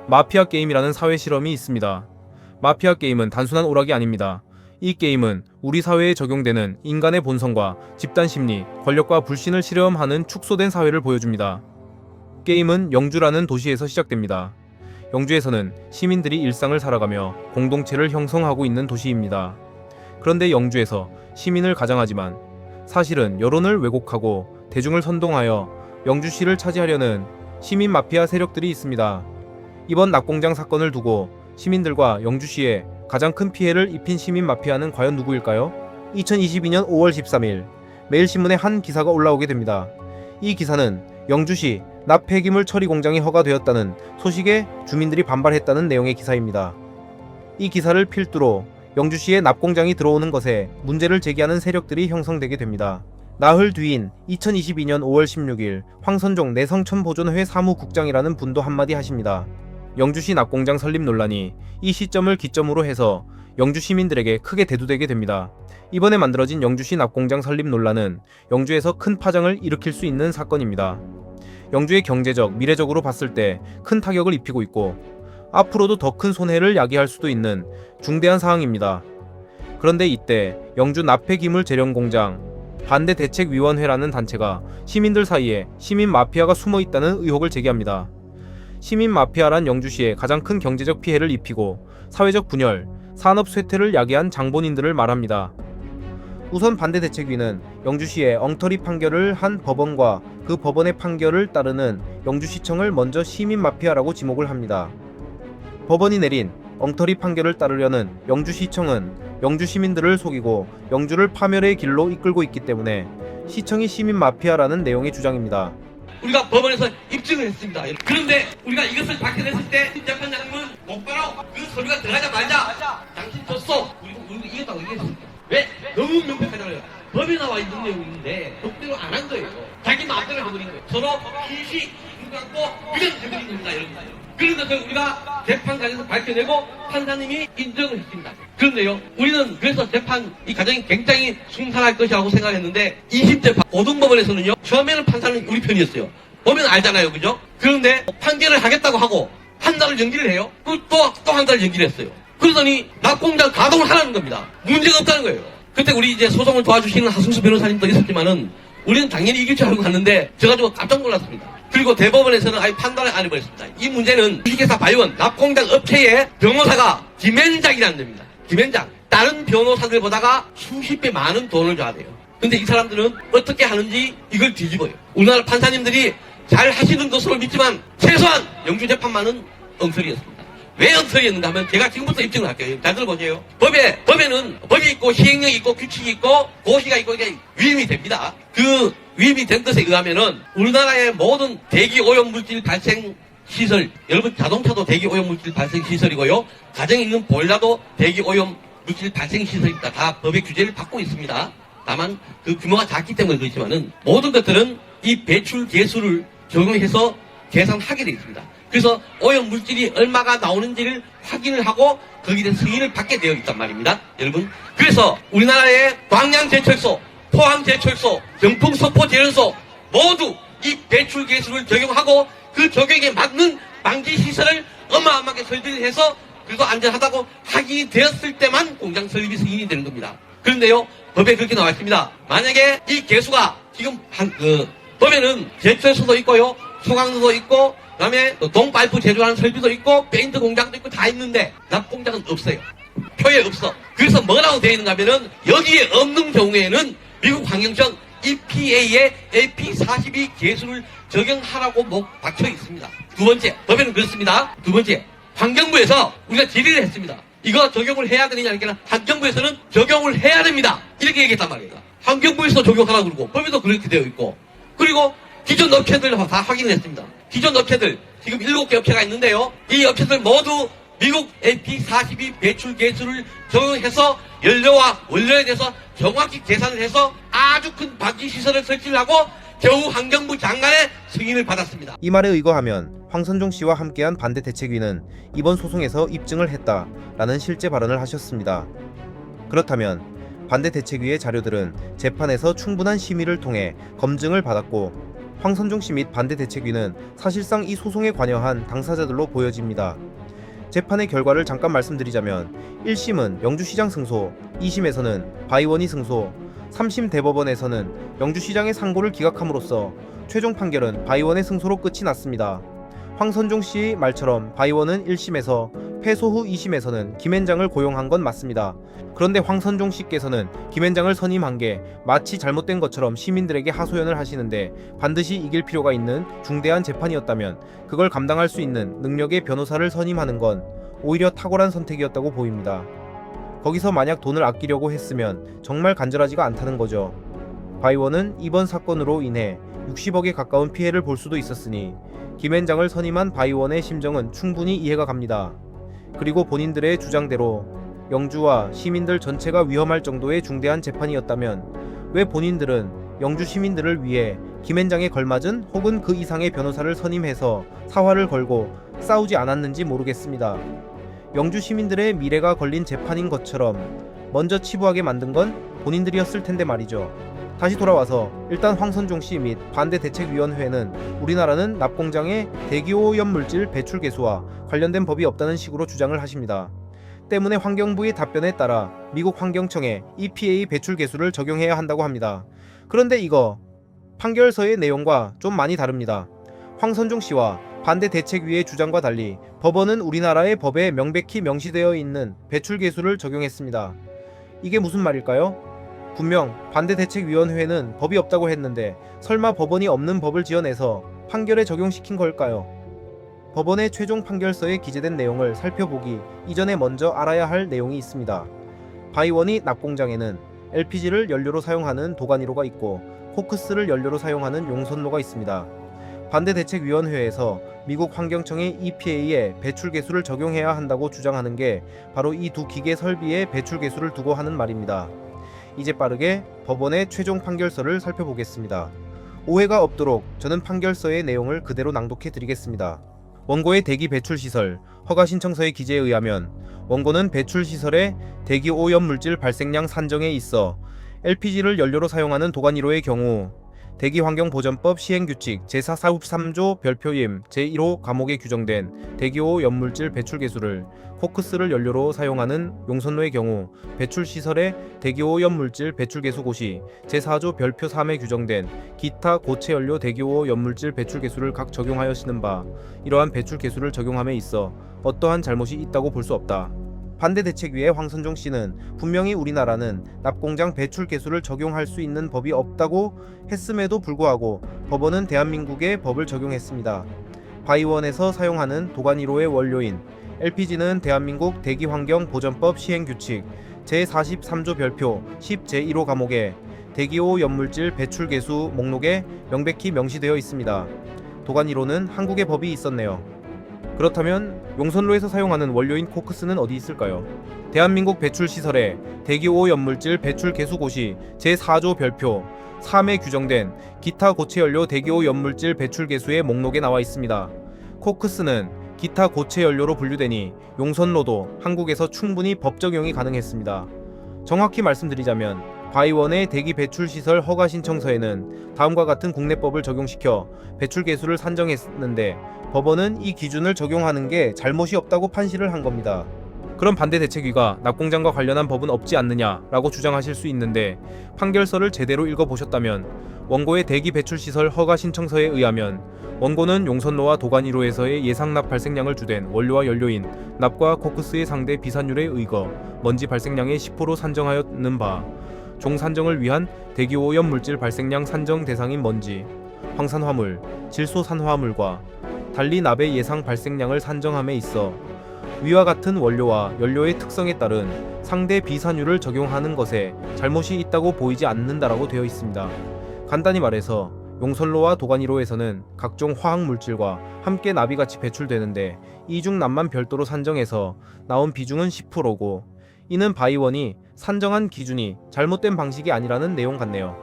마피아 게임이라는 사회 실험이 있습니다. 마피아 게임은 단순한 오락이 아닙니다. 이 게임은 우리 사회에 적용되는 인간의 본성과 집단 심리, 권력과 불신을 실험하는 축소된 사회를 보여줍니다. 게임은 영주라는 도시에서 시작됩니다. 영주에서는 시민들이 일상을 살아가며 공동체를 형성하고 있는 도시입니다. 그런데 영주에서 시민을 가장하지만 사실은 여론을 왜곡하고 대중을 선동하여 영주시를 차지하려는 시민 마피아 세력들이 있습니다. 이번 낙공장 사건을 두고 시민들과 영주시에 가장 큰 피해를 입힌 시민 마피아는 과연 누구일까요? 2022년 5월 13일 매일신문에 한 기사가 올라오게 됩니다. 이 기사는 영주시 납 폐기물 처리 공장이 허가되었다는 소식에 주민들이 반발했다는 내용의 기사입니다. 이 기사를 필두로 영주시에 납 공장이 들어오는 것에 문제를 제기하는 세력들이 형성되게 됩니다. 나흘 뒤인 2022년 5월 16일 황선종 내성천보존회 사무국장이라는 분도 한마디 하십니다. 영주시 납공장 설립 논란이 이 시점을 기점으로 해서 영주 시민들에게 크게 대두되게 됩니다. 이번에 만들어진 영주시 납공장 설립 논란은 영주에서 큰 파장을 일으킬 수 있는 사건입니다. 영주의 경제적, 미래적으로 봤을 때 큰 타격을 입히고 있고 앞으로도 더 큰 손해를 야기할 수도 있는 중대한 사항입니다. 그런데 이때 영주 납폐기물 재련공장 반대대책위원회라는 단체가 시민들 사이에 시민 마피아가 숨어 있다는 의혹을 제기합니다. 시민 마피아란 영주시에 가장 큰 경제적 피해를 입히고 사회적 분열, 산업 쇠퇴를 야기한 장본인들을 말합니다. 우선 반대대책위는 영주시에 엉터리 판결을 한 법원과 그 법원의 판결을 따르는 영주시청을 먼저 시민 마피아라고 지목을 합니다. 법원이 내린 엉터리 판결을 따르려는 영주시청은 영주 시민들을 속이고 영주를 파멸의 길로 이끌고 있기 때문에 시청이 시민 마피아라는 내용의 주장입니다. 우리가 법원에서 입증을 했습니다. 그런데 우리가 이것을 밝혀냈을 때 재판장님은 곧바로 그 서류가 들어가자마자 당신 졌어. 우리가 이겼다고 얘기했습니다. 왜? 너무 명백하잖아요. 법에 나와 있는 내용인데 법대로 안 한 거예요. 자기 마음대로 해버린 거예요. 서로 일시 눈 감고 그냥 해버린 겁니다. 여러분. 그런 것을 우리가 재판관에서 밝혀내고 판사님이 인정을 했습니다. 그런데요, 우리는 그래서 재판 이 과정이 굉장히 순탄할 것이라고 생각했는데 2심재판 고등법원에서는요, 처음에는 판사는 우리 편이었어요. 보면 알잖아요, 그죠? 그런데 판결을 하겠다고 하고 한 달을 연기를 해요. 또 한 달을 연기를 했어요. 그러더니 납공장 가동을 하라는 겁니다. 문제가 없다는 거예요. 그때 우리 이제 소송을 도와주시는 하승수 변호사님도 있었지만은 우리는 당연히 이길 줄 알고 갔는데 저 가지고 깜짝 놀랐습니다. 그리고 대법원에서는 아예 판단을 안 해버렸습니다. 이 문제는 주식회사 바이원 납공장 업체의 변호사가 김현장이라는 겁니다. 김현장. 다른 변호사들보다가 수십 배 많은 돈을 줘야 돼요. 근데 이 사람들은 어떻게 하는지 이걸 뒤집어요. 우리나라 판사님들이 잘 하시는 것으로 믿지만 최소한 영주재판만은 엉터리였습니다. 왜 엉터리였는가 하면 제가 지금부터 입증을 할게요. 잘 들어보세요. 법에는 법이 있고 시행령이 있고 규칙이 있고 고시가 있고 이게 위임이 됩니다. 그 위임이 된 것에 의하면은 우리나라의 모든 대기 오염 물질 발생 시설, 여러분 자동차도 대기 오염 물질 발생 시설이고요. 가정에 있는 보일러도 대기 오염 물질 발생 시설입니다. 다 법의 규제를 받고 있습니다. 다만 그 규모가 작기 때문에 그렇지만은 모든 것들은 이 배출 계수를 적용해서 계산하게 되어 있습니다. 그래서 오염 물질이 얼마가 나오는지를 확인을 하고 거기에 대한 승인을 받게 되어 있단 말입니다. 여러분. 그래서 우리나라의 광양제철소, 포항제철소, 경풍석포제련소 모두 이 배출 계수를 적용하고 그 적용에 맞는 방지 시설을 어마어마하게 설비를 해서 그래도 안전하다고 확인이 되었을 때만 공장 설립이 승인이 되는 겁니다. 그런데요, 법에 그렇게 나와 있습니다. 만약에 이 계수가 지금 법에는 제철소도 있고요, 소강소도 있고, 그 다음에 동파이프 제조하는 설비도 있고, 페인트 공장도 있고 다 있는데 납공장은 없어요. 표에 없어. 그래서 뭐라고 되어 있는가 하면은 여기에 없는 경우에는 미국 환경청 EPA의 AP42 계수를 적용하라고 박혀 있습니다. 두 번째, 법에는 그렇습니다. 두 번째, 환경부에서 우리가 질의를 했습니다. 이거 적용을 해야 되느냐 하니까 환경부에서는 적용을 해야 됩니다. 이렇게 얘기했단 말이에요. 환경부에서 적용하라고 그러고 법에도 그렇게 되어 있고, 그리고 기존 업체들 다 확인을 했습니다. 기존 업체들 지금 7개 업체가 있는데요. 이 업체들 모두 미국 AP42 배출 계수를 적용해서 연료와 원료에 대해서 정확히 계산을 해서 아주 큰 방지 시설을 설치를 하고 겨우 환경부 장관의 승인을 받았습니다. 이 말에 의거하면 황선종 씨와 함께한 반대대책위는 이번 소송에서 입증을 했다라는 실제 발언을 하셨습니다. 그렇다면 반대대책위의 자료들은 재판에서 충분한 심의를 통해 검증을 받았고 황선종 씨 및 반대대책위는 사실상 이 소송에 관여한 당사자들로 보여집니다. 재판의 결과를 잠깐 말씀드리자면 1심은 영주시장 승소, 2심에서는 바이원이 승소, 3심 대법원에서는 영주시장의 상고를 기각함으로써 최종 판결은 바이원의 승소로 끝이 났습니다. 황선종 씨 말처럼 바이원은 1심에서 패소 후 2심에서는 김앤장을 고용한 건 맞습니다. 그런데 황선종 씨께서는 김앤장을 선임한 게 마치 잘못된 것처럼 시민들에게 하소연을 하시는데 반드시 이길 필요가 있는 중대한 재판이었다면 그걸 감당할 수 있는 능력의 변호사를 선임하는 건 오히려 탁월한 선택이었다고 보입니다. 거기서 만약 돈을 아끼려고 했으면 정말 간절하지가 않다는 거죠. 바이원은 이번 사건으로 인해 60억에 가까운 피해를 볼 수도 있었으니 김앤장을 선임한 바이원의 심정은 충분히 이해가 갑니다. 그리고 본인들의 주장대로 영주와 시민들 전체가 위험할 정도의 중대한 재판이었다면 왜 본인들은 영주 시민들을 위해 김앤장에 걸맞은 혹은 그 이상의 변호사를 선임해서 사활을 걸고 싸우지 않았는지 모르겠습니다. 영주 시민들의 미래가 걸린 재판인 것처럼 먼저 치부하게 만든 건 본인들이었을 텐데 말이죠. 다시 돌아와서 일단 황선종 씨 및 반대대책위원회는 우리나라는 납공장의 대기오염 물질 배출 개수와 관련된 법이 없다는 식으로 주장을 하십니다. 때문에 환경부의 답변에 따라 미국 환경청에 EPA 배출 개수를 적용해야 한다고 합니다. 그런데 이거 판결서의 내용과 좀 많이 다릅니다. 황선종 씨와 반대대책위의 주장과 달리 법원은 우리나라의 법에 명백히 명시되어 있는 배출 개수를 적용했습니다. 이게 무슨 말일까요? 분명 반대대책위원회는 법이 없다고 했는데 설마 법원이 없는 법을 지어내서 판결에 적용시킨 걸까요? 법원의 최종 판결서에 기재된 내용을 살펴보기 이전에 먼저 알아야 할 내용이 있습니다. 바이원이 납공장에는 LPG를 연료로 사용하는 도가니로가 있고 코크스를 연료로 사용하는 용선로가 있습니다. 반대대책위원회에서 미국 환경청의 EPA에 배출 개수를 적용해야 한다고 주장하는 게 바로 이 두 기계 설비의 배출 개수를 두고 하는 말입니다. 이제 빠르게 법원의 최종 판결서를 살펴보겠습니다. 오해가 없도록 저는 판결서의 내용을 그대로 낭독해 드리겠습니다. 원고의 대기 배출 시설 허가 신청서의 기재에 의하면 원고는 배출 시설의 대기 오염 물질 발생량 산정에 있어 LPG를 연료로 사용하는 도가니로의 경우 대기환경보전법 시행규칙 제43조 별표임 제1호 과목에 규정된 대기오 염물질 배출 개수를 코크스를 연료로 사용하는 용선로의 경우 배출시설의 대기오 염물질 배출 개수 고시 제4조 별표 3에 규정된 기타 고체 연료 대기오 염물질 배출 개수를 각 적용하여시는 바 이러한 배출 개수를 적용함에 있어 어떠한 잘못이 있다고 볼 수 없다. 반대대책위의 황선종 씨는 분명히 우리나라는 납공장 배출 개수를 적용할 수 있는 법이 없다고 했음에도 불구하고 법원은 대한민국의 법을 적용했습니다. 바이원에서 사용하는 도가니로의 원료인 LPG는 대한민국 대기환경보전법 시행규칙 제43조 별표 10 제1호 과목에 대기오 염물질 배출 개수 목록에 명백히 명시되어 있습니다. 도가니로는 한국의 법이 있었네요. 그렇다면 용선로에서 사용하는 원료인 코크스는 어디 있을까요? 대한민국 배출시설의 대기오염물질 배출 개수고시 제4조 별표 3에 규정된 기타 고체연료 대기오염물질 배출 개수의 목록에 나와 있습니다. 코크스는 기타 고체연료로 분류되니 용선로도 한국에서 충분히 법 적용이 가능했습니다. 정확히 말씀드리자면 바이원의 대기 배출 시설 허가 신청서에는 다음과 같은 국내법을 적용시켜 배출 개수를 산정했는데 법원은 이 기준을 적용하는 게 잘못이 없다고 판시를 한 겁니다. 그럼 반대대책위가 납공장과 관련한 법은 없지 않느냐라고 주장하실 수 있는데 판결서를 제대로 읽어보셨다면 원고의 대기 배출 시설 허가 신청서에 의하면 원고는 용선로와 도가니로에서의 예상납 발생량을 주된 원료와 연료인 납과 코크스의 상대 비산율에 의거 먼지 발생량의 10% 산정하였는 바 종산정을 위한 대기오염 물질 발생량 산정 대상인 먼지, 황산화물, 질소산화물과 달리 납의 예상 발생량을 산정함에 있어 위와 같은 원료와 연료의 특성에 따른 상대 비산율을 적용하는 것에 잘못이 있다고 보이지 않는다라고 되어 있습니다. 간단히 말해서 용선로와 도가니로에서는 각종 화학물질과 함께 납이 같이 배출되는데 이중 납만 별도로 산정해서 나온 비중은 10%고 이는 바이원이 산정한 기준이 잘못된 방식이 아니라는 내용 같네요.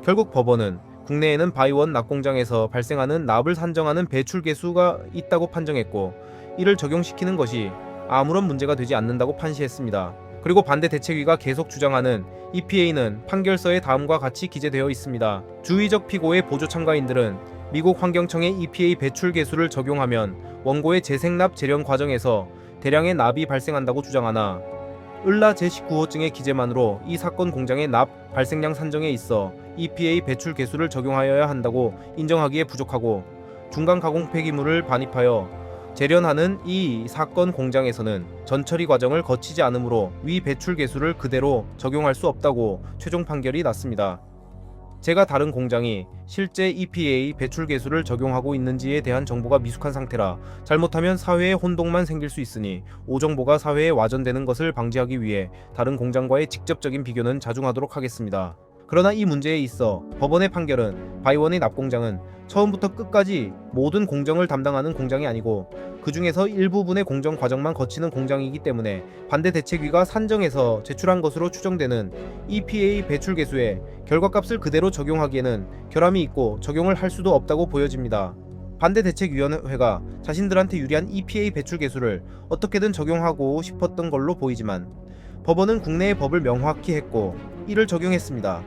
결국 법원은 국내에는 바이원 납공장에서 발생하는 납을 산정하는 배출 개수가 있다고 판정했고 이를 적용시키는 것이 아무런 문제가 되지 않는다고 판시했습니다. 그리고 반대 대책위가 계속 주장하는 EPA는 판결서에 다음과 같이 기재되어 있습니다. 주의적 피고의 보조 참가인들은 미국 환경청의 EPA 배출 계수를 적용하면 원고의 재생납 재련 과정에서 대량의 납이 발생한다고 주장하나 을라 제19호증의 기재만으로 이 사건 공장의 납 발생량 산정에 있어 EPA 배출 계수를 적용하여야 한다고 인정하기에 부족하고 중간 가공 폐기물을 반입하여 재련하는 이 사건 공장에서는 전처리 과정을 거치지 않으므로 위 배출 계수를 그대로 적용할 수 없다고 최종 판결이 났습니다. 제가 다른 공장이 실제 EPA 배출 계수를 적용하고 있는지에 대한 정보가 미숙한 상태라 잘못하면 사회에 혼동만 생길 수 있으니 오정보가 사회에 와전되는 것을 방지하기 위해 다른 공장과의 직접적인 비교는 자중하도록 하겠습니다. 그러나 이 문제에 있어 법원의 판결은 바이원의 납공장은 처음부터 끝까지 모든 공정을 담당하는 공장이 아니고 그 중에서 일부분의 공정 과정만 거치는 공장이기 때문에 반대 대책위가 산정해서 제출한 것으로 추정되는 EPA 배출 계수에 결과값을 그대로 적용하기에는 결함이 있고 적용을 할 수도 없다고 보여집니다. 반대 대책위원회가 자신들한테 유리한 EPA 배출 계수를 어떻게든 적용하고 싶었던 걸로 보이지만 법원은 국내의 법을 명확히 했고 이를 적용했습니다.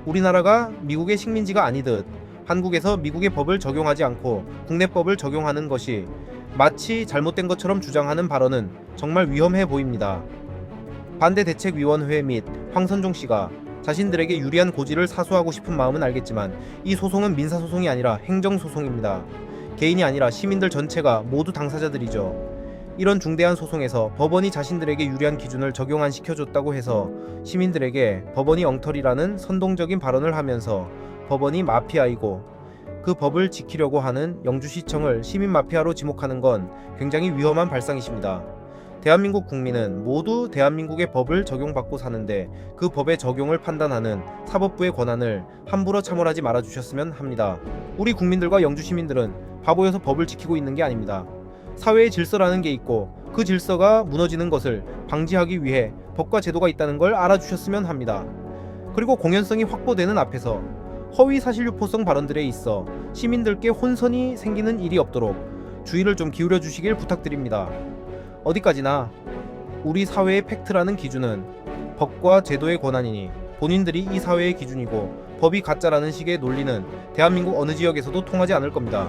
우리나라가 미국의 식민지가 아니듯 한국에서 미국의 법을 적용하지 않고 국내 법을 적용하는 것이 마치 잘못된 것처럼 주장하는 발언은 정말 위험해 보입니다. 반대대책위원회 및 황선종 씨가 자신들에게 유리한 고지를 사수하고 싶은 마음은 알겠지만 이 소송은 민사소송이 아니라 행정소송입니다. 개인이 아니라 시민들 전체가 모두 당사자들이죠. 이런 중대한 소송에서 법원이 자신들에게 유리한 기준을 적용 안 시켜줬다고 해서 시민들에게 법원이 엉터리라는 선동적인 발언을 하면서 법원이 마피아이고 그 법을 지키려고 하는 영주시청을 시민 마피아로 지목하는 건 굉장히 위험한 발상이십니다. 대한민국 국민은 모두 대한민국의 법을 적용받고 사는데 그 법의 적용을 판단하는 사법부의 권한을 함부로 참여하지 말아주셨으면 합니다. 우리 국민들과 영주 시민들은 바보여서 법을 지키고 있는 게 아닙니다. 사회의 질서라는 게 있고 그 질서가 무너지는 것을 방지하기 위해 법과 제도가 있다는 걸 알아주셨으면 합니다. 그리고 공연성이 확보되는 앞에서 허위 사실 유포성 발언들에 있어 시민들께 혼선이 생기는 일이 없도록 주의를 좀 기울여 주시길 부탁드립니다. 어디까지나 우리 사회의 팩트라는 기준은 법과 제도의 권한이니 본인들이 이 사회의 기준이고 법이 가짜라는 식의 논리는 대한민국 어느 지역에서도 통하지 않을 겁니다.